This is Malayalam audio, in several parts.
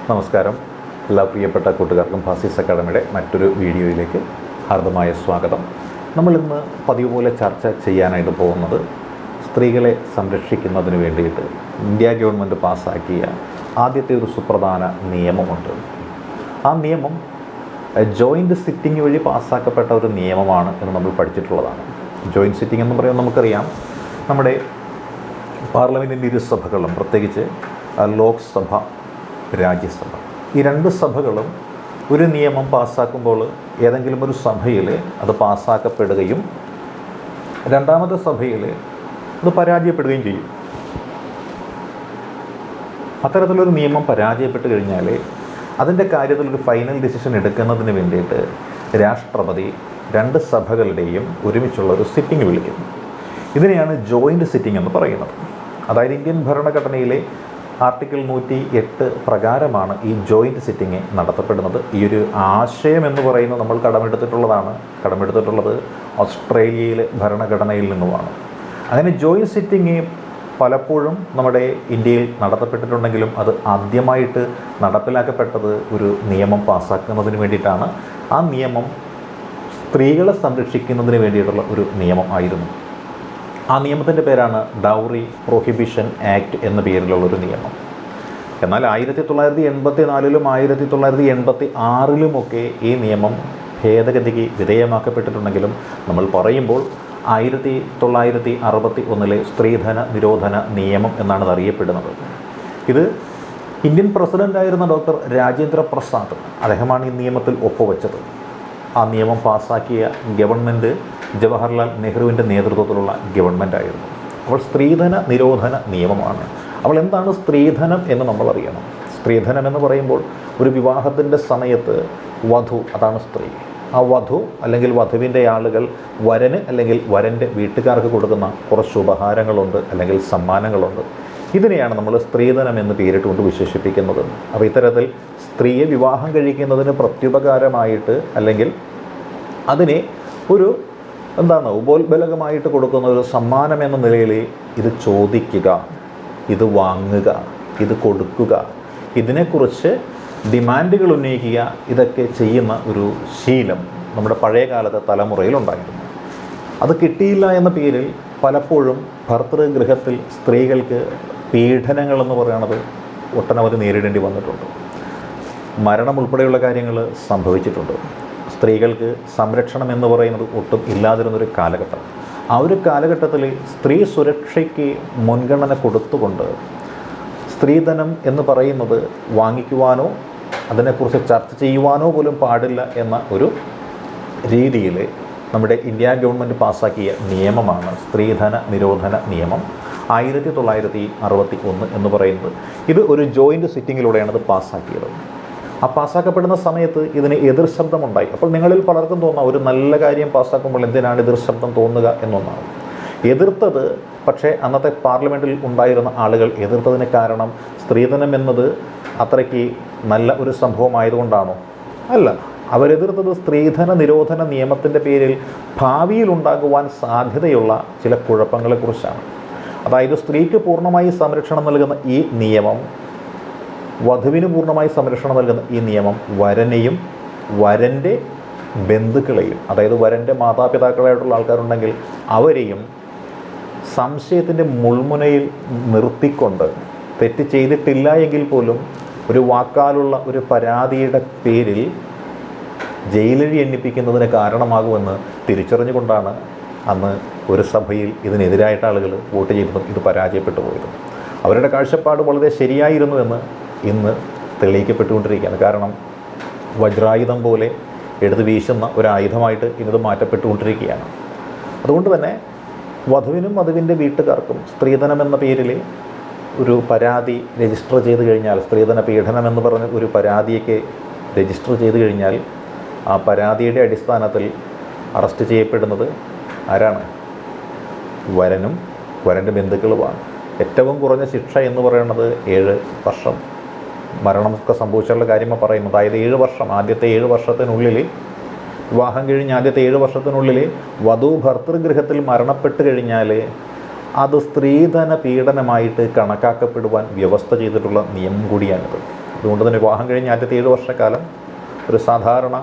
നമസ്കാരം. എല്ലാ പ്രിയപ്പെട്ട കൂട്ടുകാർക്കും ഫാസിസ് അക്കാഡമിയുടെ മറ്റൊരു വീഡിയോയിലേക്ക് ഹാർദമായ സ്വാഗതം. നമ്മളിന്ന് പതിവ് പോലെ ചർച്ച ചെയ്യാനായിട്ട് പോകുന്നത് സ്ത്രീകളെ സംരക്ഷിക്കുന്നതിന് വേണ്ടിയിട്ട് ഇന്ത്യ ഗവൺമെൻറ് പാസ്സാക്കിയ ആദ്യത്തെ ഒരു സുപ്രധാന നിയമമുണ്ട്. ആ നിയമം ജോയിൻ്റ് സിറ്റിംഗ് വഴി പാസ്സാക്കപ്പെട്ട ഒരു നിയമമാണ് എന്ന് നമ്മൾ പഠിച്ചിട്ടുള്ളതാണ്. ജോയിൻ്റ് സിറ്റിംഗ് എന്ന് പറയുമ്പോൾ നമുക്കറിയാം, നമ്മുടെ പാർലമെൻറ്റിൻ്റെ ഇരുസഭകളും പ്രത്യേകിച്ച് ലോക്സഭ, രാജ്യസഭ, ഈ രണ്ട് സഭകളും ഒരു നിയമം പാസ്സാക്കുമ്പോൾ ഏതെങ്കിലും ഒരു സഭയിൽ അത് പാസ്സാക്കപ്പെടുകയും രണ്ടാമത്തെ സഭയിൽ അത് പരാജയപ്പെടുകയും ചെയ്യും. അത്തരത്തിലൊരു നിയമം പരാജയപ്പെട്ട് കഴിഞ്ഞാൽ അതിൻ്റെ കാര്യത്തിലൊരു ഫൈനൽ ഡിസിഷൻ എടുക്കുന്നതിന് വേണ്ടിയിട്ട് രാഷ്ട്രപതി രണ്ട് സഭകളുടെയും ഒരുമിച്ചുള്ള ഒരു സിറ്റിംഗ് വിളിക്കും. ഇതിനെയാണ് ജോയിൻ്റ് സിറ്റിംഗ് എന്ന് പറയുന്നത്. അതായത് ഇന്ത്യൻ ഭരണഘടനയിലെ ആർട്ടിക്കിൾ 108 പ്രകാരമാണ് ഈ ജോയിൻ്റ് സിറ്റിംഗ് നടത്തപ്പെടുന്നത്. ഈ ഒരു ആശയം എന്ന് പറയുന്നത് നമ്മൾ കടമെടുത്തിട്ടുള്ളത് ഓസ്ട്രേലിയയിലെ ഭരണഘടനയിൽ നിന്നുമാണ്. അങ്ങനെ ജോയിൻ്റ് സിറ്റിംഗ് പലപ്പോഴും നമ്മുടെ ഇന്ത്യയിൽ നടത്തപ്പെട്ടിട്ടുണ്ടെങ്കിലും അത് ആദ്യമായിട്ട് നടപ്പിലാക്കപ്പെട്ടത് ഒരു നിയമം പാസ്സാക്കുന്നതിന് വേണ്ടിയിട്ടാണ്. ആ നിയമം സ്ത്രീകളെ സംരക്ഷിക്കുന്നതിന് വേണ്ടിയിട്ടുള്ള ഒരു നിയമം ആയിരുന്നു. ആ നിയമത്തിൻ്റെ പേരാണ് ഡൗറി പ്രൊഹിബിഷൻ ആക്ട് എന്ന പേരിലുള്ളൊരു നിയമം. എന്നാൽ 1984-ലും 1986-ലുമൊക്കെ ഈ നിയമം ഭേദഗതിക്ക് വിധേയമാക്കപ്പെട്ടിട്ടുണ്ടെങ്കിലും നമ്മൾ പറയുമ്പോൾ 1961 സ്ത്രീധന നിരോധന നിയമം എന്നാണ് അത് അറിയപ്പെടുന്നത്. ഇത് ഇന്ത്യൻ പ്രസിഡൻ്റായിരുന്ന ഡോക്ടർ രാജേന്ദ്ര പ്രസാദ് അദ്ദേഹമാണ് ഈ നിയമത്തിൽ ഒപ്പുവെച്ചത്. ആ നിയമം പാസ്സാക്കിയ ഗവൺമെൻറ് ജവഹർലാൽ നെഹ്റുവിൻ്റെ നേതൃത്വത്തിലുള്ള ഗവൺമെൻറ്റായിരുന്നു. അവൾ സ്ത്രീധന നിരോധന നിയമമാണ്. അവൾ എന്താണ് സ്ത്രീധനം എന്ന് നമ്മൾ അറിയണം. സ്ത്രീധനം എന്ന് പറയുമ്പോൾ ഒരു വിവാഹത്തിൻ്റെ സമയത്ത് വധു, അതാണ് സ്ത്രീ. ആ വധു അല്ലെങ്കിൽ വധുവിൻ്റെ ആളുകൾ വരന് അല്ലെങ്കിൽ വരൻ്റെ വീട്ടുകാർക്ക് കൊടുക്കുന്ന കുറച്ച് ഉപഹാരങ്ങളുണ്ട് അല്ലെങ്കിൽ സമ്മാനങ്ങളുണ്ട്. ഇതിനെയാണ് നമ്മൾ സ്ത്രീധനം എന്ന് പേരിട്ടുകൊണ്ട് വിശേഷിപ്പിക്കുന്നത്. അപ്പോൾ ഇത്തരത്തിൽ സ്ത്രീയെ വിവാഹം കഴിക്കുന്നതിന് പ്രത്യുപകാരമായിട്ട് അല്ലെങ്കിൽ അതിനെ ഒരു ഉപോത്ബലകമായിട്ട് കൊടുക്കുന്ന ഒരു സമ്മാനം എന്ന നിലയിൽ ഇത് ചോദിക്കുക, ഇത് വാങ്ങുക, ഇത് കൊടുക്കുക, ഇതിനെക്കുറിച്ച് ഡിമാൻഡുകൾ ഉന്നയിക്കുക, ഇതൊക്കെ ചെയ്യുന്ന ഒരു ശീലം നമ്മുടെ പഴയ കാലത്തെ തലമുറയിലുണ്ടായിരുന്നു. അത് കിട്ടിയില്ല എന്ന പേരിൽ പലപ്പോഴും ഭർതൃഗൃഹത്തിൽ സ്ത്രീകൾക്ക് പീഡനങ്ങളെന്ന് പറയുന്നത് ഒട്ടനവധി നേരിടേണ്ടി വന്നിട്ടുണ്ട്. മരണം ഉൾപ്പെടെയുള്ള കാര്യങ്ങൾ സംഭവിച്ചിട്ടുണ്ട്. സ്ത്രീകൾക്ക് സംരക്ഷണം എന്ന് പറയുന്നത് ഒട്ടും ഇല്ലാതിരുന്നൊരു കാലഘട്ടം. ആ ഒരു കാലഘട്ടത്തിൽ സ്ത്രീ സുരക്ഷയ്ക്ക് മുൻഗണന കൊടുത്തുകൊണ്ട് സ്ത്രീധനം എന്ന് പറയുന്നത് വാങ്ങിക്കുവാനോ അതിനെക്കുറിച്ച് ചർച്ച ചെയ്യുവാനോ പോലും പാടില്ല എന്ന ഒരു രീതിയിൽ നമ്മുടെ ഇന്ത്യ ഗവൺമെൻറ് പാസ്സാക്കിയ നിയമമാണ് സ്ത്രീധന നിരോധന നിയമം 1961 എന്ന് പറയുന്നത്. ഇത് ഒരു ജോയിൻ്റ് സിറ്റിങ്ങിലൂടെയാണ് ഇത് പാസ്സാക്കിയത്. ആ പാസ്സാക്കപ്പെടുന്ന സമയത്ത് ഇതിന് എതിർ ശബ്ദമുണ്ടായി. അപ്പോൾ നിങ്ങളിൽ പലർക്കും തോന്നാം, ഒരു നല്ല കാര്യം പാസ്സാക്കുമ്പോൾ എന്തിനാണ് എതിർ ശബ്ദം തോന്നുക എന്നൊന്നാണ്. എതിർത്തത് പക്ഷേ അന്നത്തെ പാർലമെൻറ്റിൽ ഉണ്ടായിരുന്ന ആളുകൾ എതിർത്തതിന് കാരണം സ്ത്രീധനം എന്നത് അത്രയ്ക്ക് നല്ല ഒരു സംഭവമായതുകൊണ്ടാണോ? അല്ല. അവരെതിർത്തത് സ്ത്രീധന നിരോധന നിയമത്തിൻ്റെ പേരിൽ ഭാവിയിൽ ഉണ്ടാകുവാൻ സാധ്യതയുള്ള ചില കുഴപ്പങ്ങളെക്കുറിച്ചാണ്. അതായത് സ്ത്രീക്ക് പൂർണ്ണമായി സംരക്ഷണം നൽകുന്ന ഈ നിയമം, വധുവിന് പൂർണ്ണമായി സംരക്ഷണം നൽകുന്ന ഈ നിയമം വരനെയും വരൻ്റെ ബന്ധുക്കളെയും, അതായത് വരൻ്റെ മാതാപിതാക്കളായിട്ടുള്ള ആൾക്കാരുണ്ടെങ്കിൽ അവരെയും സംശയത്തിൻ്റെ മുൾമുനയിൽ നിർത്തിക്കൊണ്ട് തെറ്റ് ചെയ്തിട്ടില്ല എങ്കിൽ പോലും ഒരു വാക്കാലുള്ള ഒരു പരാതിയുടെ പേരിൽ ജയിലഴി എണ്ണിപ്പിക്കുന്നതിന് കാരണമാകുമെന്ന് തിരിച്ചറിഞ്ഞുകൊണ്ടാണ് അന്ന് ഒരു സഭയിൽ ഇതിനെതിരായിട്ട് ആളുകൾ വോട്ട് ചെയ്തതും ഇത് പരാജയപ്പെട്ടു പോയതും. അവരുടെ കാഴ്ചപ്പാട് വളരെ ശരിയായിരുന്നുവെന്ന് ഇന്ന് തെളിയിക്കപ്പെട്ടുകൊണ്ടിരിക്കുകയാണ്. കാരണം വജ്രായുധം പോലെ എടുത്ത് വീശുന്ന ഒരായുധമായിട്ട് ഇന്നത് മാറ്റപ്പെട്ടുകൊണ്ടിരിക്കുകയാണ്. അതുകൊണ്ട് തന്നെ വധുവിനും വധുവിൻ്റെ വീട്ടുകാർക്കും സ്ത്രീധനം എന്ന പേരിൽ ഒരു പരാതി രജിസ്റ്റർ ചെയ്ത് കഴിഞ്ഞാൽ, സ്ത്രീധന പീഡനം എന്ന് പറഞ്ഞ് ഒരു പരാതിയൊക്കെ രജിസ്റ്റർ ചെയ്ത് കഴിഞ്ഞാൽ ആ പരാതിയുടെ അടിസ്ഥാനത്തിൽ അറസ്റ്റ് ചെയ്യപ്പെടുന്നത് ആരാണ്? വരനും വരൻ്റെ ബന്ധുക്കളുമാണ്. ഏറ്റവും കുറഞ്ഞ ശിക്ഷ എന്ന് പറയുന്നത് 7 വർഷം. മരണമൊക്കെ സംഭവിച്ചുള്ള കാര്യമാണ് പറയുന്നത്. അതായത് 7 വർഷം, ആദ്യത്തെ 7 വർഷത്തിനുള്ളിൽ വിവാഹം കഴിഞ്ഞ് ആദ്യത്തെ 7 വർഷത്തിനുള്ളിൽ വധു ഭർതൃഗൃഹത്തിൽ മരണപ്പെട്ട് കഴിഞ്ഞാൽ അത് സ്ത്രീധന പീഡനമായിട്ട് കണക്കാക്കപ്പെടുവാൻ വ്യവസ്ഥ ചെയ്തിട്ടുള്ള നിയമം കൂടിയാണിത്. അതുകൊണ്ട് തന്നെ വിവാഹം കഴിഞ്ഞ് ആദ്യത്തെ 7 വർഷക്കാലം ഒരു സാധാരണ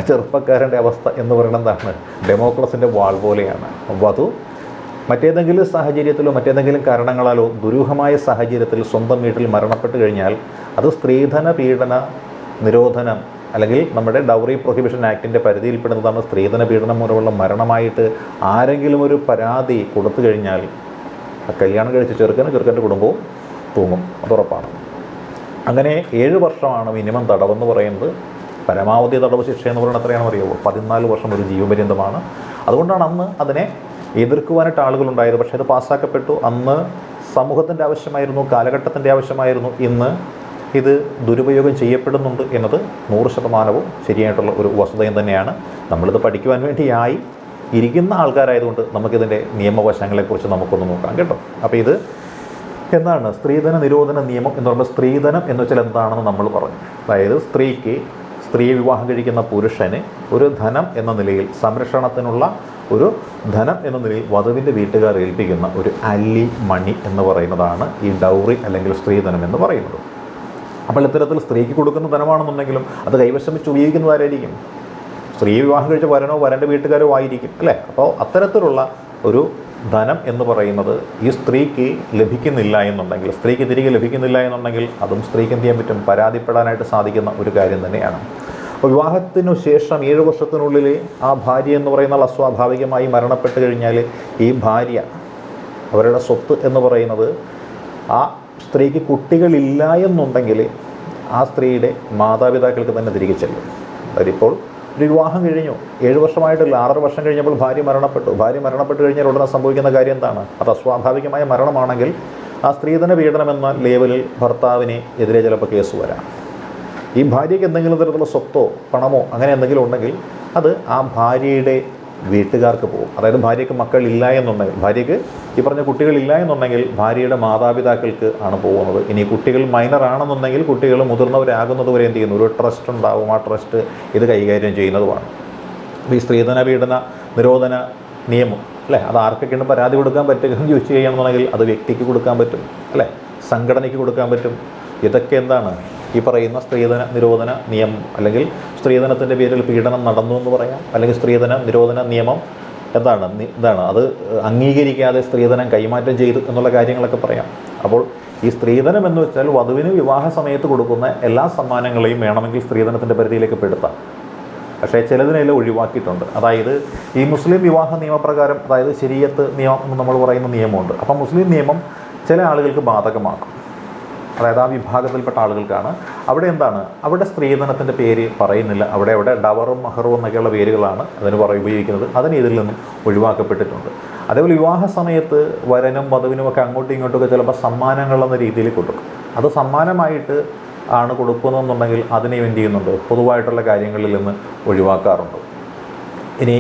ചെറുപ്പക്കാരൻ്റെ അവസ്ഥ എന്ന് പറയുന്നത് എന്താണ്? ഡെമോക്രസിൻ്റെ വാൾ പോലെയാണ്. വധു മറ്റേതെങ്കിലും സാഹചര്യത്തിലോ മറ്റേതെങ്കിലും കാരണങ്ങളാലോ ദുരൂഹമായ സാഹചര്യത്തിൽ സ്വന്തം വീട്ടിൽ മരണപ്പെട്ട് കഴിഞ്ഞാൽ അത് സ്ത്രീധന പീഡന നിരോധനം അല്ലെങ്കിൽ നമ്മുടെ ഡൗറി പ്രൊഹിബിഷൻ ആക്ടിൻ്റെ പരിധിയിൽപ്പെടുന്നതാണ്. സ്ത്രീധന പീഡനം മൂലമുള്ള മരണമായിട്ട് ആരെങ്കിലും ഒരു പരാതി കൊടുത്തു കഴിഞ്ഞാൽ കല്യാണം കഴിച്ച ചെറുക്കൻ്റെ കുടുംബവും തൂങ്ങും, അതുറപ്പാണ്. അങ്ങനെ 7 വർഷമാണ് മിനിമം തടവെന്ന് പറയുന്നത്. പരമാവധി തടവ് ശിക്ഷ എന്ന് പറയുന്നത് എത്രയാണെന്ന് അറിയുമോ? 14 വർഷം, ഒരു ജീവപര്യന്തമാണ്. അതുകൊണ്ടാണ് അന്ന് അതിനെ എതിർക്കുവാനായിട്ട് ആളുകളുണ്ടായത്. പക്ഷേ അത് പാസ്സാക്കപ്പെട്ടു. അന്ന് സമൂഹത്തിൻ്റെ ആവശ്യമായിരുന്നു, കാലഘട്ടത്തിൻ്റെ ആവശ്യമായിരുന്നു. ഇന്ന് ഇത് ദുരുപയോഗം ചെയ്യപ്പെടുന്നുണ്ട് എന്നത് 100% ശരിയായിട്ടുള്ള ഒരു വസ്തുതയും തന്നെയാണ്. നമ്മളിത് പഠിക്കുവാൻ വേണ്ടിയായി ഇരിക്കുന്ന ആൾക്കാരായതുകൊണ്ട് നമുക്കിതിൻ്റെ നിയമവശങ്ങളെക്കുറിച്ച് നമുക്കൊന്ന് നോക്കാം കേട്ടോ. അപ്പോൾ ഇത് എന്താണ് സ്ത്രീധന നിരോധന നിയമം എന്ന് പറയുമ്പോൾ സ്ത്രീധനം എന്ന് വെച്ചാൽ എന്താണെന്ന് നമ്മൾ പറഞ്ഞു. അതായത് സ്ത്രീയെ വിവാഹം കഴിക്കുന്ന പുരുഷന് ഒരു ധനം എന്ന നിലയിൽ, സംരക്ഷണത്തിനുള്ള ഒരു ധനം എന്ന നിലയിൽ വധുവിൻ്റെ വീട്ടുകാർ ഏൽപ്പിക്കുന്ന ഒരു അല്ലി മണി എന്ന് പറയുന്നതാണ് ഈ ഡൗറി അല്ലെങ്കിൽ സ്ത്രീധനം എന്ന് പറയുന്നത്. അപ്പോൾ ഇത്തരത്തിൽ സ്ത്രീക്ക് കൊടുക്കുന്ന ധനമാണെന്നുണ്ടെങ്കിലും അത് കൈവശം വെച്ച് ഉപയോഗിക്കുന്നതാരായിരിക്കും? സ്ത്രീയെ വിവാഹം കഴിച്ച വരനോ വരൻ്റെ വീട്ടുകാരോ ആയിരിക്കും അല്ലേ? അപ്പോൾ അത്തരത്തിലുള്ള ഒരു ധനം എന്ന് പറയുന്നത് ഈ സ്ത്രീക്ക് ലഭിക്കുന്നില്ല എന്നുണ്ടെങ്കിൽ, സ്ത്രീക്ക് തിരികെ ലഭിക്കുന്നില്ല എന്നുണ്ടെങ്കിൽ അതും സ്ത്രീക്ക് എന്ത് ചെയ്യാൻ പറ്റും? പരാതിപ്പെടാനായിട്ട് സാധിക്കുന്ന ഒരു കാര്യം തന്നെയാണ്. അപ്പോൾ വിവാഹത്തിനു ശേഷം 7 വർഷത്തിനുള്ളിൽ ആ ഭാര്യ എന്ന് പറയുന്ന അസ്വാഭാവികമായി മരണപ്പെട്ട് കഴിഞ്ഞാൽ ഈ ഭാര്യ, അവരുടെ സ്വത്ത് എന്ന് പറയുന്നത്, ആ സ്ത്രീക്ക് കുട്ടികളില്ല എന്നുണ്ടെങ്കിൽ ആ സ്ത്രീയുടെ മാതാപിതാക്കൾക്ക് തന്നെ തിരികെ ചെല്ലും. അതിപ്പോൾ ഒരു വിവാഹം കഴിഞ്ഞു, 7 വർഷമായിട്ടില്ല, 6 വർഷം കഴിഞ്ഞപ്പോൾ ഭാര്യ മരണപ്പെട്ട് കഴിഞ്ഞാൽ ഉടനെ സംഭവിക്കുന്ന കാര്യം എന്താണ്? അത് അസ്വാഭാവികമായ മരണമാണെങ്കിൽ ആ സ്ത്രീധന പീഡനം എന്ന ലേവലിൽ ഭർത്താവിന് എതിരെ ചിലപ്പോൾ കേസ് വരാം. ഈ ഭാര്യയ്ക്ക് എന്തെങ്കിലും തരത്തിലുള്ള സ്വത്തോ പണമോ അങ്ങനെ എന്തെങ്കിലും ഉണ്ടെങ്കിൽ അത് ആ ഭാര്യയുടെ വീട്ടുകാർക്ക് പോകും. അതായത് ഭാര്യയ്ക്ക് മക്കളില്ല എന്നുണ്ടെങ്കിൽ, ഭാര്യയ്ക്ക് ഈ പറഞ്ഞ കുട്ടികളില്ല എന്നുണ്ടെങ്കിൽ ഭാര്യയുടെ മാതാപിതാക്കൾക്ക് ആണ് പോകുന്നത്. ഇനി കുട്ടികൾ മൈനർ ആണെന്നുണ്ടെങ്കിൽ കുട്ടികൾ മുതിർന്നവരാകുന്നത് വരെ എന്ത് ചെയ്യുന്നു? ഒരു ട്രസ്റ്റ് ഉണ്ടാവും. ആ ട്രസ്റ്റ് ഇത് കൈകാര്യം ചെയ്യുന്നതുമാണ്. ഈ സ്ത്രീധന പീഡന നിരോധന നിയമം അല്ലേ, അത് ആർക്കൊക്കെയാണ് പരാതി കൊടുക്കാൻ പറ്റുക എന്ന് ചോദിച്ചു കഴിയുകയാണെന്നുണ്ടെങ്കിൽ അത് വ്യക്തിക്ക് കൊടുക്കാൻ പറ്റും അല്ലേ, സംഘടനയ്ക്ക് കൊടുക്കാൻ പറ്റും. ഇതൊക്കെ എന്താണ്? ഈ പറയുന്ന സ്ത്രീധന നിരോധന നിയമം, അല്ലെങ്കിൽ സ്ത്രീധനത്തിൻ്റെ പേരിൽ പീഡനം നടന്നു എന്ന് പറയാം, അല്ലെങ്കിൽ സ്ത്രീധന നിരോധന നിയമം ഇതാണ് അത് അംഗീകരിക്കാതെ സ്ത്രീധനം കൈമാറ്റം ചെയ്തു എന്നുള്ള കാര്യങ്ങളൊക്കെ പറയാം. അപ്പോൾ ഈ സ്ത്രീധനം എന്ന് വെച്ചാൽ വധുവിന് വിവാഹ സമയത്ത് കൊടുക്കുന്ന എല്ലാ സമ്മാനങ്ങളെയും വേണമെങ്കിൽ സ്ത്രീധനത്തിൻ്റെ പരിധിയിലേക്ക് പെടുത്താം. പക്ഷേ ചിലതിനെല്ലാം ഒഴിവാക്കിയിട്ടുണ്ട്. അതായത് ഈ മുസ്ലിം വിവാഹ നിയമപ്രകാരം, അതായത് ശരീഅത്ത് നിയമം എന്ന് നമ്മൾ പറയുന്ന നിയമമുണ്ട്. അപ്പം മുസ്ലിം നിയമം ചില ആളുകൾക്ക് ബാധകമാക്കും. അതായത് ആ വിഭാഗത്തിൽപ്പെട്ട ആളുകൾക്കാണ്. അവിടെ എന്താണ്? അവിടെ സ്ത്രീധനത്തിൻ്റെ പേര് പറയുന്നില്ല. അവിടെ ഡവറും മഹറും എന്നൊക്കെയുള്ള പേരുകളാണ് അതിന് ഉപയോഗിക്കുന്നത്. അതിന് ഇതിൽ നിന്നും ഒഴിവാക്കപ്പെട്ടിട്ടുണ്ട്. അതേപോലെ വിവാഹ സമയത്ത് വരനും വധുവിനുമൊക്കെ അങ്ങോട്ടും ഇങ്ങോട്ടുമൊക്കെ ചിലപ്പോൾ സമ്മാനങ്ങൾ എന്ന രീതിയിൽ കൊടുക്കും. അത് സമ്മാനമായിട്ട് ആണ് കൊടുക്കുന്നതെന്നുണ്ടെങ്കിൽ അതിനെ എന്ത് ചെയ്യുന്നുണ്ട്? പൊതുവായിട്ടുള്ള കാര്യങ്ങളിൽ നിന്ന് ഒഴിവാക്കാറുണ്ട്. ഇനി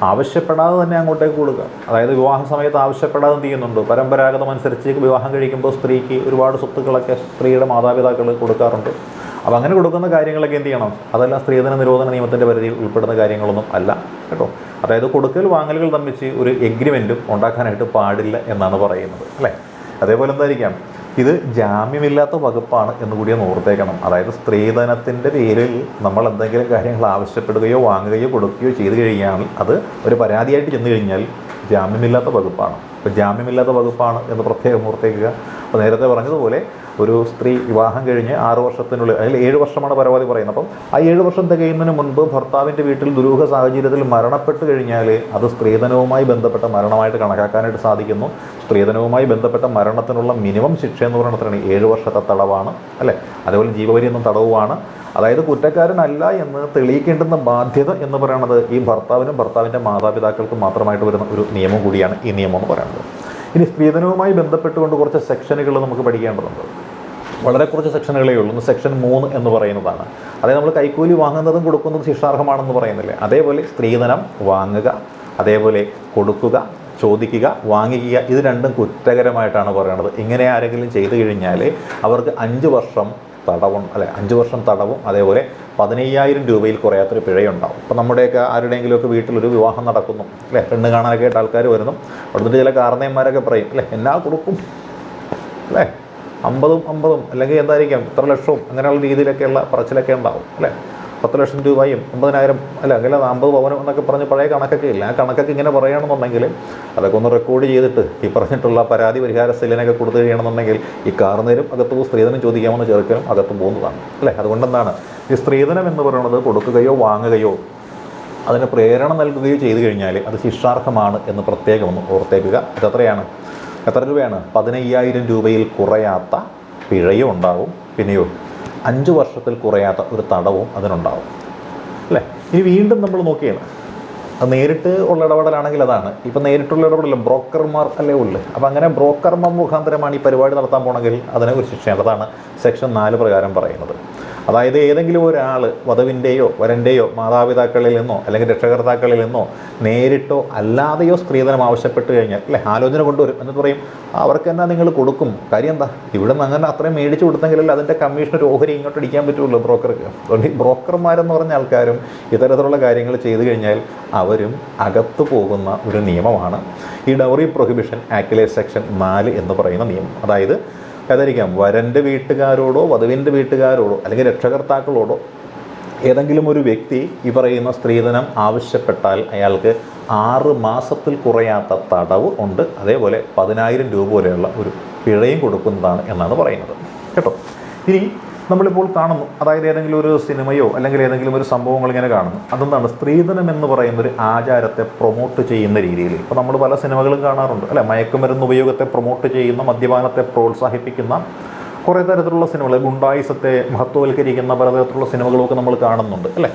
ആവശ്യപ്പെടാതെ തന്നെ അങ്ങോട്ടേക്ക് കൊടുക്കുക. അതായത് വിവാഹ സമയത്ത് ആവശ്യപ്പെടാതെ എന്ത് ചെയ്യുന്നുണ്ട്? പരമ്പരാഗതമനുസരിച്ച് വിവാഹം കഴിക്കുമ്പോൾ സ്ത്രീക്ക് ഒരുപാട് സ്വത്തുക്കളൊക്കെ സ്ത്രീയുടെ മാതാപിതാക്കൾ കൊടുക്കാറുണ്ട്. അപ്പോൾ അങ്ങനെ കൊടുക്കുന്ന കാര്യങ്ങളൊക്കെ എന്ത് ചെയ്യണം? അതെല്ലാം സ്ത്രീധന നിരോധന നിയമത്തിൻ്റെ പരിധിയിൽ ഉൾപ്പെടുന്ന കാര്യങ്ങളൊന്നും അല്ല കേട്ടോ. അതായത് കൊടുക്കൽ വാങ്ങലുകൾ തമ്മിച്ച് ഒരു എഗ്രിമെൻറ്റും ഉണ്ടാക്കാനായിട്ട് പാടില്ല എന്നാണ് പറയുന്നത് അല്ലേ. അതേപോലെ എന്തായിരിക്കാം? ഇത് ജാമ്യമില്ലാത്ത വകുപ്പാണ് എന്നുകൂടി ഒന്ന് ഓർത്തേക്കണം. അതായത് സ്ത്രീധനത്തിൻ്റെ പേരിൽ നമ്മൾ എന്തെങ്കിലും കാര്യങ്ങൾ ആവശ്യപ്പെടുകയോ വാങ്ങുകയോ കൊടുക്കുകയോ ചെയ്തു കഴിഞ്ഞാൽ അത് ഒരു പരാതിയായിട്ട് ചെന്ന് കഴിഞ്ഞാൽ ജാമ്യമില്ലാത്ത വകുപ്പാണ്. അപ്പോൾ ജാമ്യമില്ലാത്ത വകുപ്പാണ് എന്ന് പ്രത്യേകം ഓർത്തേക്കുക. അപ്പോൾ നേരത്തെ പറഞ്ഞതുപോലെ ഒരു സ്ത്രീ വിവാഹം കഴിഞ്ഞ് 6 വർഷത്തിനുള്ളിൽ, അതിൽ 7 വർഷമാണ് പരമാവധി പറയുന്നത്. അപ്പം ആ 7 വർഷം തികയുന്നതിന് മുൻപ് ഭർത്താവിൻ്റെ വീട്ടിൽ ദുരൂഹ സാഹചര്യത്തിൽ മരണപ്പെട്ട് കഴിഞ്ഞാൽ അത് സ്ത്രീധനവുമായി ബന്ധപ്പെട്ട മരണമായിട്ട് കണക്കാക്കാനായിട്ട് സാധിക്കുന്നു. സ്ത്രീധനവുമായി ബന്ധപ്പെട്ട മരണത്തിനുള്ള മിനിമം ശിക്ഷ എന്ന് പറയുന്നത് 7 വർഷത്തെ തടവാണ് അല്ലേ. അതേപോലെ ജീവപര്യന്തം തടവുമാണ്. അതായത് കുറ്റക്കാരനല്ല എന്ന് തെളിയിക്കേണ്ടുന്ന ബാധ്യത എന്ന് പറയുന്നത് ഈ ഭർത്താവിനും ഭർത്താവിൻ്റെ മാതാപിതാക്കൾക്കും മാത്രമായിട്ട് വരുന്ന ഒരു നിയമം കൂടിയാണ് ഈ നിയമം എന്ന് പറയുന്നത്. ഇനി സ്ത്രീധനവുമായി ബന്ധപ്പെട്ടുകൊണ്ട് കുറച്ച് സെക്ഷനുകൾ നമുക്ക് പഠിക്കേണ്ടതുണ്ട്. വളരെ കുറച്ച് സെക്ഷനുകളേ ഉള്ളൂ. ഒന്ന് സെക്ഷൻ 3 എന്ന് പറയുന്നതാണ്. അതായത് നമ്മൾ കൈക്കൂലി വാങ്ങുന്നതും കൊടുക്കുന്നതും ശിക്ഷാർഹമാണെന്ന് പറയുന്നില്ലേ, അതേപോലെ സ്ത്രീധനം വാങ്ങുക, അതേപോലെ കൊടുക്കുക, ചോദിക്കുക, വാങ്ങിക്കുക, ഇത് രണ്ടും കുറ്റകരമായിട്ടാണ് പറയുന്നത്. ഇങ്ങനെ ആരെങ്കിലും ചെയ്തു കഴിഞ്ഞാൽ അവർക്ക് 5 വർഷം തടവും 5 വർഷം തടവും അതേപോലെ 15,000 രൂപയിൽ കുറയാത്തൊരു പിഴയുണ്ടാവും. ഇപ്പോൾ നമ്മുടെയൊക്കെ ആരുടെയെങ്കിലുമൊക്കെ വീട്ടിലൊരു വിവാഹം നടക്കുന്നു അല്ലേ, പെണ്ണ് കാണാനൊക്കെ ആയിട്ട് ആൾക്കാർ വരുന്നു. അവിടുത്തെ ചില കാരണന്മാരൊക്കെ പറയും അല്ലേ, എന്നാ കൊടുക്കും അല്ലേ, 50 അല്ലെങ്കിൽ എന്തായിരിക്കാം ഇത്ര ലക്ഷവും അങ്ങനെയുള്ള രീതിയിലൊക്കെയുള്ള പറച്ചിലൊക്കെ ഉണ്ടാവും അല്ലേ. 10 ലക്ഷം രൂപയും 50,000 അല്ല അങ്ങനെ 50 പവനും എന്നൊക്കെ പറഞ്ഞ് പഴയ കണക്കൊക്കെ ഇല്ല. ആ കണക്കൊക്കെ ഇങ്ങനെ പറയുകയാണെന്നുണ്ടെങ്കിൽ അതൊക്കെ ഒന്ന് റെക്കോർഡ് ചെയ്തിട്ട് ഈ പറഞ്ഞിട്ടുള്ള പരാതി പരിഹാര സെല്ലിനൊക്കെ കൊടുത്തു കഴിയണമെന്നുണ്ടെങ്കിൽ ഈ കാർന്നേരും അകത്ത് സ്ത്രീധനം ചോദിക്കാമെന്ന് ചേർക്കലും അകത്ത് പോകുന്നതാണ് അല്ലേ. അതുകൊണ്ടെന്താണ് ഈ സ്ത്രീധനം എന്ന് പറയുന്നത് കൊടുക്കുകയോ വാങ്ങുകയോ അതിന് പ്രേരണ നൽകുകയോ ചെയ്തു കഴിഞ്ഞാൽ അത് ശിക്ഷാർഹമാണ് എന്ന് പ്രത്യേകം ഒന്ന് ഓർത്തേക്കുക. ഇതെത്രയാണ്, എത്ര രൂപയാണ്? 15,000 രൂപയിൽ കുറയാത്ത പിഴയും ഉണ്ടാവും, പിന്നെയോ 5 വർഷത്തിൽ കുറയാത്ത ഒരു തടവും അതിനുണ്ടാവും അല്ലേ. ഇനി വീണ്ടും നമ്മൾ നോക്കിയാണ് അത് നേരിട്ട് ഉള്ള ഇടപെടലാണെങ്കിൽ അതാണ്. ഇപ്പം നേരിട്ടുള്ള ഇടപെടൽ ബ്രോക്കർമാർ അല്ലേ ഉള്ളു. അപ്പം അങ്ങനെ ബ്രോക്കർമാർ മുഖാന്തരമാണ് ഈ പരിപാടി നടത്താൻ പോകണമെങ്കിൽ അതിനെ ഒരു ശിക്ഷയാണ്. അതാണ് സെക്ഷൻ 4 പ്രകാരം പറയുന്നത്. അതായത് ഏതെങ്കിലും ഒരാൾ വധുവിൻ്റെയോ വരൻ്റെയോ മാതാപിതാക്കളിൽ നിന്നോ അല്ലെങ്കിൽ രക്ഷകർത്താക്കളിൽ നിന്നോ നേരിട്ടോ അല്ലാതെയോ സ്ത്രീധനം ആവശ്യപ്പെട്ട് കഴിഞ്ഞാൽ അല്ലേ, ആലോചന കൊണ്ടുവരും. എന്നിട്ട് പറയും അവർക്ക് എന്നാ നിങ്ങൾ കൊടുക്കും, കാര്യം എന്താ ഇവിടെ നിന്ന് അങ്ങനെ അത്രയും മേടിച്ച് കൊടുത്തെങ്കിലല്ലേ അതിൻ്റെ കമ്മീഷൻ ഒരു ഓഹരി ഇങ്ങോട്ട് അടിക്കാൻ പറ്റുള്ളൂ ബ്രോക്കർക്ക്. അതുകൊണ്ട് ഈ ബ്രോക്കർമാരെന്ന് പറഞ്ഞ ആൾക്കാരും ഇത്തരത്തിലുള്ള കാര്യങ്ങൾ ചെയ്തു കഴിഞ്ഞാൽ അവരും അകത്ത് പോകുന്ന ഒരു നിയമമാണ് ഈ ഡൗറി പ്രൊഹിബിഷൻ ആക്ടിലെ സെക്ഷൻ 4 എന്ന് പറയുന്ന നിയമം. അതായത് ഏതായിരിക്കാം വരൻ്റെ വീട്ടുകാരോടോ വധുവിൻ്റെ വീട്ടുകാരോടോ അല്ലെങ്കിൽ രക്ഷകർത്താക്കളോടോ ഏതെങ്കിലും ഒരു വ്യക്തി ഈ പറയുന്ന സ്ത്രീധനം ആവശ്യപ്പെട്ടാൽ അയാൾക്ക് 6 മാസത്തിൽ കുറയാത്ത തടവ് ഉണ്ട്, അതേപോലെ 10,000 രൂപ വരെയുള്ള ഒരു പിഴയും കൊടുക്കുന്നതാണ് എന്നാണ് പറയുന്നത് കേട്ടോ. ഇനി നമ്മളിപ്പോൾ കാണുന്നു, അതായത് ഏതെങ്കിലും ഒരു സിനിമയോ അല്ലെങ്കിൽ ഏതെങ്കിലും ഒരു സംഭവങ്ങൾ ഇങ്ങനെ കാണുന്നു. അതെന്താണ്, സ്ത്രീധനം എന്ന് പറയുന്നൊരു ആചാരത്തെ പ്രൊമോട്ട് ചെയ്യുന്ന രീതിയിൽ. ഇപ്പോൾ നമ്മൾ പല സിനിമകളും കാണാറുണ്ട് അല്ലേ, മയക്കുമരുന്ന് ഉപയോഗത്തെ പ്രൊമോട്ട് ചെയ്യുന്ന, മദ്യപാനത്തെ പ്രോത്സാഹിപ്പിക്കുന്ന കുറേ തരത്തിലുള്ള സിനിമകൾ, ഗുണ്ടായിസത്തെ മഹത്വവൽക്കരിക്കുന്ന പലതരത്തിലുള്ള സിനിമകളൊക്കെ നമ്മൾ കാണുന്നുണ്ട് അല്ലേ.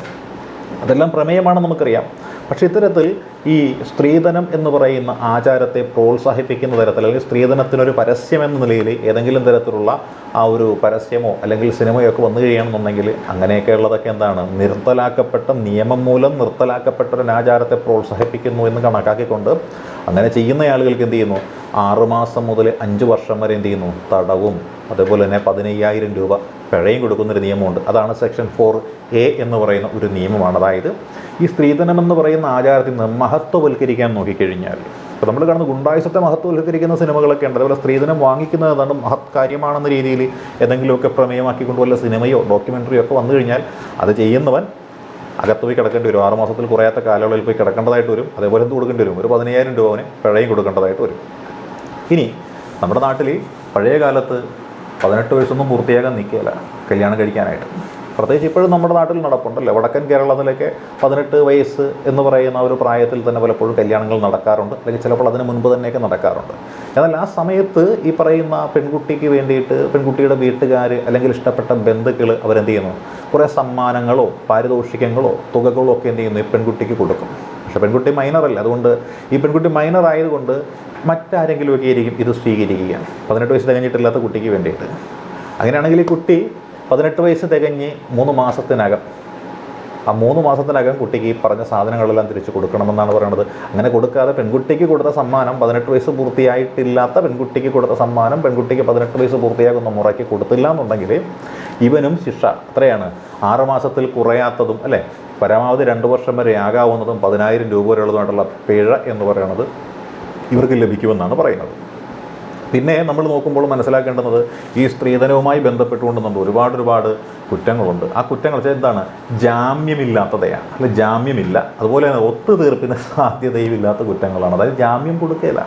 അതെല്ലാം പ്രമേയമാണെന്ന് നമുക്കറിയാം. പക്ഷേ ഇത്തരത്തിൽ ഈ സ്ത്രീധനം എന്ന് പറയുന്ന ആചാരത്തെ പ്രോത്സാഹിപ്പിക്കുന്ന തരത്തിൽ അല്ലെങ്കിൽ സ്ത്രീധനത്തിനൊരു പരസ്യം എന്ന നിലയിൽ ഏതെങ്കിലും തരത്തിലുള്ള ആ ഒരു പരസ്യമോ അല്ലെങ്കിൽ സിനിമയോ ഒക്കെ വന്നു കഴിയണമെന്നുണ്ടെങ്കിൽ അങ്ങനെയൊക്കെ ഉള്ളതൊക്കെ എന്താണ്, നിർത്തലാക്കപ്പെട്ട നിയമം മൂലം നിർത്തലാക്കപ്പെട്ട ഒരു ആചാരത്തെ പ്രോത്സാഹിപ്പിക്കുന്നു എന്ന് കണക്കാക്കിക്കൊണ്ട് അങ്ങനെ ചെയ്യുന്ന ആളുകൾക്ക് എന്ത് ചെയ്യുന്നു, 6 മാസം മുതൽ 5 വർഷം വരെ എന്ത് ചെയ്യുന്നു, തടവും അതേപോലെ തന്നെ 15,000 രൂപ പിഴയും കൊടുക്കുന്നൊരു നിയമമുണ്ട്. അതാണ് സെക്ഷൻ 4A എന്ന് പറയുന്ന ഒരു നിയമമാണ്. അതായത് ഈ സ്ത്രീധനം എന്ന് പറയുന്ന ആചാരത്തിൽ നിന്ന് മഹത്വവൽക്കരിക്കാൻ നോക്കിക്കഴിഞ്ഞാൽ, ഇപ്പോൾ നമ്മൾ കാണുന്ന ഗുണ്ടായുസത്തെ മഹത്വവൽക്കരിക്കുന്ന സിനിമകളൊക്കെ ഉണ്ട്. അതുപോലെ സ്ത്രീധനം വാങ്ങിക്കുന്നത് ഏതാണ്ട് മഹത് കാര്യമാണെന്ന രീതിയിൽ ഏതെങ്കിലുമൊക്കെ പ്രമേയമാക്കിക്കൊണ്ട് വല്ല സിനിമയോ ഡോക്യുമെൻ്ററിയോ ഒക്കെ വന്നു കഴിഞ്ഞാൽ അത് ചെയ്യുന്നവൻ അകത്ത് പോയി കിടക്കേണ്ടി വരും. 6 മാസത്തിൽ കുറയാത്ത കാലയളവിൽ പോയി കിടക്കേണ്ടതായിട്ട് വരും. അതേപോലെ എന്ത് കൊടുക്കേണ്ടി വരും, ഒരു 15,000 രൂപ അവന് പിഴയും കൊടുക്കേണ്ടതായിട്ട് വരും. ഇനി നമ്മുടെ നാട്ടിൽ പഴയ കാലത്ത് 18 വയസ്സൊന്നും പൂർത്തിയാകാൻ നിൽക്കുകയില്ല കല്യാണം കഴിക്കാനായിട്ട്. പ്രത്യേകിച്ച് ഇപ്പോഴും നമ്മുടെ നാട്ടിൽ നടപ്പുണ്ടല്ലോ, വടക്കൻ കേരളത്തിലൊക്കെ 18 വയസ്സ് എന്ന് പറയുന്ന ഒരു പ്രായത്തിൽ തന്നെ പലപ്പോഴും കല്യാണങ്ങൾ നടക്കാറുണ്ട്, അല്ലെങ്കിൽ ചിലപ്പോൾ അതിന് മുൻപ് തന്നെയൊക്കെ നടക്കാറുണ്ട്. എന്നാൽ ആ സമയത്ത് ഈ പറയുന്ന പെൺകുട്ടിക്ക് വേണ്ടിയിട്ട് പെൺകുട്ടിയുടെ വീട്ടുകാർ അല്ലെങ്കിൽ ഇഷ്ടപ്പെട്ട ബന്ധുക്കൾ അവരെന്ത് ചെയ്യുന്നു, കുറേ സമ്മാനങ്ങളോ പാരിതോഷികങ്ങളോ തുകകളോ ഒക്കെ എന്ത് ചെയ്യുന്നു ഈ പെൺകുട്ടിക്ക് കൊടുക്കും. പക്ഷേ പെൺകുട്ടി മൈനറല്ല. അതുകൊണ്ട് ഈ പെൺകുട്ടി മൈനർ ആയതുകൊണ്ട് മറ്റാരെങ്കിലുമൊക്കെ ആയിരിക്കും ഇത് സ്വീകരിക്കുക, 18 വയസ്സ് തികഞ്ഞിട്ടില്ലാത്ത കുട്ടിക്ക് വേണ്ടിയിട്ട്. അങ്ങനെയാണെങ്കിൽ ഈ കുട്ടി 18 വയസ്സ് തികഞ്ഞ് 3 മാസത്തിനകം, ആ 3 മാസത്തിനകം കുട്ടിക്ക് ഈ പറഞ്ഞ സാധനങ്ങളെല്ലാം തിരിച്ചു കൊടുക്കണമെന്നാണ് പറയുന്നത്. അങ്ങനെ കൊടുക്കാതെ പെൺകുട്ടിക്ക് കൊടുത്ത സമ്മാനം 18 വയസ്സ് പൂർത്തിയായിട്ടില്ലാത്ത പെൺകുട്ടിക്ക് കൊടുത്ത സമ്മാനം പെൺകുട്ടിക്ക് 18 വയസ്സ് പൂർത്തിയാകുന്ന മുറയ്ക്ക് കൊടുത്തില്ല എന്നുണ്ടെങ്കിൽ ഇവനും ശിക്ഷ എത്രയാണ്, 6 മാസത്തിൽ കുറയാത്തതും അല്ലേ പരമാവധി 2 വർഷം വരെ ആകാവുന്നതും 10,000 രൂപ വരെയുള്ളതുമായിട്ടുള്ള പിഴ എന്ന് പറയുന്നത് ഇവർക്ക് ലഭിക്കുമെന്നാണ് പറയുന്നത്. പിന്നെ നമ്മൾ നോക്കുമ്പോൾ മനസ്സിലാക്കേണ്ടുന്നത് ഈ സ്ത്രീധനവുമായി ബന്ധപ്പെട്ടുകൊണ്ട് നമ്മൾ ഒരുപാട് കുറ്റങ്ങളുണ്ട്. ആ കുറ്റങ്ങൾ എന്താണ്, ജാമ്യമില്ലാത്തതയാണ്, അല്ല ജാമ്യമില്ല. അതുപോലെ തന്നെ ഒത്തുതീർപ്പിന് സാധ്യതയുമില്ലാത്ത കുറ്റങ്ങളാണ്. അതായത് ജാമ്യം കൊടുക്കുകയില്ല.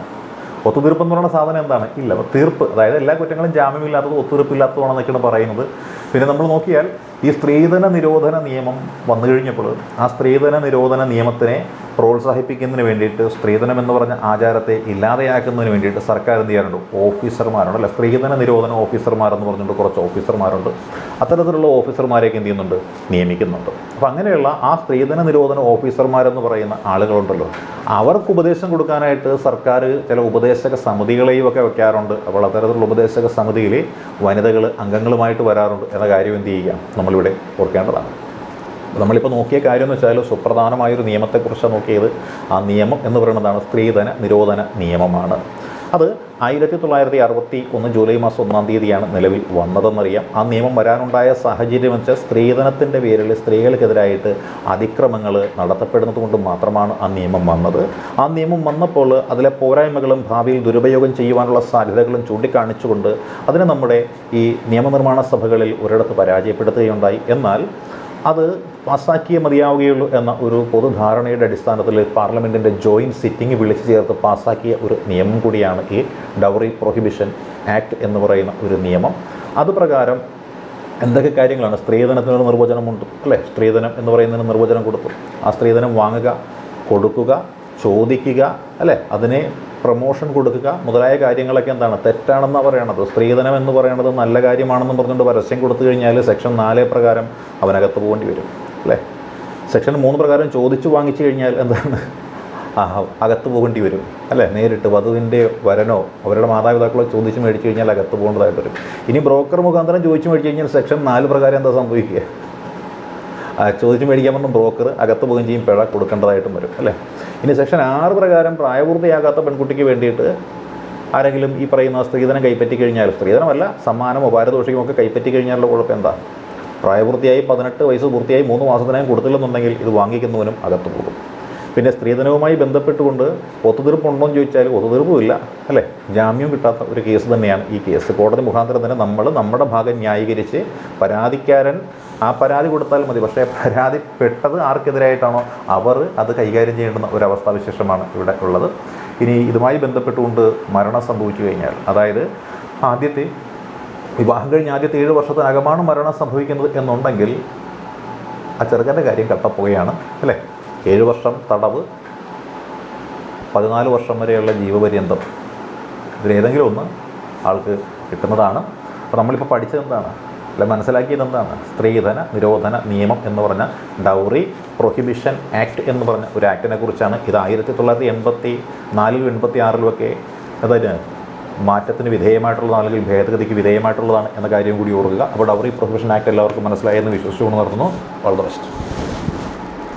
ഒത്തുതീർപ്പ് എന്ന് പറയുന്ന സാധനം എന്താണ്, ഇല്ല തീർപ്പ്. അതായത് എല്ലാ കുറ്റങ്ങളും ജാമ്യമില്ലാത്തതും ഒത്തുതീർപ്പില്ലാത്തതാണെന്നൊക്കെയാണ് പറയുന്നത്. പിന്നെ നമ്മൾ നോക്കിയാൽ ഈ സ്ത്രീധന നിരോധന നിയമം വന്നു കഴിഞ്ഞപ്പോൾ ആ സ്ത്രീധന നിരോധന നിയമത്തിനെ പ്രോത്സാഹിപ്പിക്കുന്നതിന് വേണ്ടിയിട്ട് സ്ത്രീധനം എന്ന് പറഞ്ഞ ആചാരത്തെ ഇല്ലാതെയാക്കുന്നതിന് വേണ്ടിയിട്ട് സർക്കാർ എന്ത് ചെയ്യാറുണ്ട്, ഓഫീസർമാരുണ്ട് അല്ല, സ്ത്രീധന നിരോധന ഓഫീസർമാരെന്ന് പറഞ്ഞിട്ട് കുറച്ച് ഓഫീസർമാരുണ്ട്. അത്തരത്തിലുള്ള ഓഫീസർമാരെയൊക്കെ എന്ത് ചെയ്യുന്നുണ്ട്, നിയമിക്കുന്നുണ്ട്. അപ്പോൾ അങ്ങനെയുള്ള ആ സ്ത്രീധന നിരോധന ഓഫീസർമാരെന്ന് പറയുന്ന ആളുകളുണ്ടല്ലോ, അവർക്ക് ഉപദേശം കൊടുക്കാനായിട്ട് സർക്കാർ ചില ഉപദേശക സമിതികളെയും ഒക്കെ വെക്കാറുണ്ട്. അപ്പോൾ അത്തരത്തിലുള്ള ഉപദേശക സമിതിയിൽ വനിതകൾ അംഗങ്ങളുമായിട്ട് വരാറുണ്ട് എന്ന കാര്യം എന്ത് ചെയ്യുക, നമ്മളിവിടെ ഓർക്കേണ്ടതാണ്. നമ്മളിപ്പോൾ നോക്കിയ കാര്യം എന്ന് വെച്ചാൽ സുപ്രധാനമായൊരു നിയമത്തെക്കുറിച്ചാണ് നോക്കിയത്. ആ നിയമം എന്ന് പറയുന്നതാണ് സ്ത്രീധന നിരോധന നിയമമാണ്. അത് 1961 ജൂലൈ മാസം 1-ാം തീയതിയാണ് നിലവിൽ വന്നതെന്നറിയാം. ആ നിയമം വരാനുണ്ടായ സാഹചര്യം വെച്ചാൽ സ്ത്രീധനത്തിൻ്റെ പേരിൽ സ്ത്രീകൾക്കെതിരായിട്ട് അതിക്രമങ്ങൾ നടത്തപ്പെടുന്നത് കൊണ്ട് മാത്രമാണ് ആ നിയമം വന്നത്. ആ നിയമം വന്നപ്പോൾ അതിലെ പോരായ്മകളും ഭാവിയിൽ ദുരുപയോഗം ചെയ്യുവാനുള്ള സാധ്യതകളും ചൂണ്ടിക്കാണിച്ചുകൊണ്ട് അതിനെ നമ്മുടെ ഈ നിയമനിർമ്മാണ സഭകളിൽ ഒരിടത്ത് പരാജയപ്പെടുത്തുകയുണ്ടായി. എന്നാൽ അത് പാസ്സാക്കിയേ മതിയാവുകയുള്ളൂ എന്ന ഒരു പൊതുധാരണയുടെ അടിസ്ഥാനത്തിൽ പാർലമെൻറ്റിൻ്റെ ജോയിൻറ്റ് സിറ്റിംഗ് വിളിച്ചു ചേർത്ത് പാസ്സാക്കിയ ഒരു നിയമം കൂടിയാണ് ഈ ഡൗറി പ്രൊഹിബിഷൻ ആക്ട് എന്ന് പറയുന്ന ഒരു നിയമം. അതുപ്രകാരം എന്തൊക്കെ കാര്യങ്ങളാണ്? സ്ത്രീധനത്തിനൊരു നിർവചനമുണ്ട് അല്ലേ? സ്ത്രീധനം എന്ന് പറയുന്നതിന് നിർവചനം കൊടുത്തു. ആ സ്ത്രീധനം വാങ്ങുക, കൊടുക്കുക, ചോദിക്കുക അല്ലേ, അതിനെ പ്രൊമോഷൻ കൊടുക്കുക മുതലായ കാര്യങ്ങളൊക്കെ എന്താണ്? തെറ്റാണെന്നാണ് പറയണത്. സ്ത്രീധനം എന്ന് പറയുന്നത് നല്ല കാര്യമാണെന്ന് പറഞ്ഞുകൊണ്ട് പരസ്യം കൊടുത്തു കഴിഞ്ഞാൽ സെക്ഷൻ 4 പ്രകാരം അവനകത്ത് പോകേണ്ടി വരും അല്ലേ? സെക്ഷൻ 3 പ്രകാരം ചോദിച്ചു വാങ്ങിച്ചു കഴിഞ്ഞാൽ എന്താണ്? അകത്ത് പോകേണ്ടി വരും അല്ലേ? നേരിട്ട് വധുവിൻ്റെ വരനോ അവരുടെ മാതാപിതാക്കളോ ചോദിച്ച് മേടിച്ചു കഴിഞ്ഞാൽ അകത്ത് പോകേണ്ടതായിട്ട് വരും. ഇനി ബ്രോക്കർ മുഖാന്തരം ചോദിച്ചു മേടിച്ചു കഴിഞ്ഞാൽ സെക്ഷൻ 4 പ്രകാരം എന്താ സംഭവിക്കുക? ചോദിച്ചു മേടിക്കാൻ പറഞ്ഞ ബ്രോക്കർ അകത്ത് പോവുകയും ചെയ്യും, പിഴ കൊടുക്കേണ്ടതായിട്ടും വരും അല്ലേ? ഇനി സെക്ഷൻ 6 പ്രകാരം പ്രായപൂർത്തിയാകാത്ത പെൺകുട്ടിക്ക് വേണ്ടിയിട്ട് ആരെങ്കിലും ഈ പറയുന്ന സ്ത്രീധനം കൈപ്പറ്റി കഴിഞ്ഞാൽ, സ്ത്രീധനമല്ല സമ്മാനമോ പാരിതോഷികമോ ഒക്കെ കൈപ്പറ്റി കഴിഞ്ഞാലുള്ള കുഴപ്പം എന്താ? പ്രായപൂർത്തിയായി 18 വയസ്സ് പൂർത്തിയായി 3 മാസത്തിനകം കൊടുത്തില്ലെന്നുണ്ടെങ്കിൽ ഇത് വാങ്ങിക്കുന്നവനും അകത്ത് പോകും. പിന്നെ സ്ത്രീധനവുമായി ബന്ധപ്പെട്ടുകൊണ്ട് ഒത്തുതീർപ്പുണ്ടോ എന്ന് ചോദിച്ചാൽ ഒത്തുതീർപ്പുമില്ല അല്ലേ? ജാമ്യം കിട്ടാത്ത ഒരു കേസ് തന്നെയാണ് ഈ കേസ്. കോടതി മുഖാന്തരം തന്നെ നമ്മൾ നമ്മുടെ ഭാഗം ന്യായീകരിച്ച് പരാതിക്കാരൻ ആ പരാതി കൊടുത്താൽ മതി. പക്ഷേ പരാതിപ്പെട്ടത് ആർക്കെതിരായിട്ടാണോ അവർ അത് കൈകാര്യം ചെയ്യേണ്ടുന്ന ഒരവസ്ഥാവിശേഷമാണ് ഇവിടെ ഉള്ളത്. ഇനി ഇതുമായി ബന്ധപ്പെട്ടുകൊണ്ട് മരണം സംഭവിച്ചു കഴിഞ്ഞാൽ, അതായത് വിവാഹം കഴിഞ്ഞ് ആദ്യത്തെ 7 വർഷത്തിനകമാണ് മരണം സംഭവിക്കുന്നത് എന്നുണ്ടെങ്കിൽ ആ ചെറുക്കൻ്റെ കാര്യം കട്ടപ്പോവുകയാണ് അല്ലേ? 7 വർഷം തടവ്, 14 വർഷം വരെയുള്ള ജീവപര്യന്തം, ഇതിലേതെങ്കിലും ഒന്ന് ആൾക്ക് കിട്ടുന്നതാണ്. അപ്പോൾ നമ്മളിപ്പോൾ പഠിച്ചത് എന്താണ് അല്ലെ, മനസ്സിലാക്കിയത് എന്താണ്? സ്ത്രീധന നിരോധന നിയമം എന്ന് പറഞ്ഞ ഡൗറി പ്രൊഹിബിഷൻ ആക്ട് എന്ന് പറഞ്ഞ ഒരു ആക്ടിനെ കുറിച്ചാണ്. ഇത് 1984-ലും 86-ലുമൊക്കെ അതായത് മാറ്റത്തിന് വിധേയമായിട്ടുള്ളതാണ്, അല്ലെങ്കിൽ ഭേദഗതിക്ക് വിധേയമായിട്ടുള്ളതാണ് എന്ന കാര്യം കൂടി ഓർക്കുക. അപ്പോൾ ഡൗറി പ്രൊഹിബിഷൻ ആക്ട് എല്ലാവർക്കും മനസ്സിലായെന്ന് വിശ്വസിച്ചുകൊണ്ട് നടത്തുന്നു. All the best.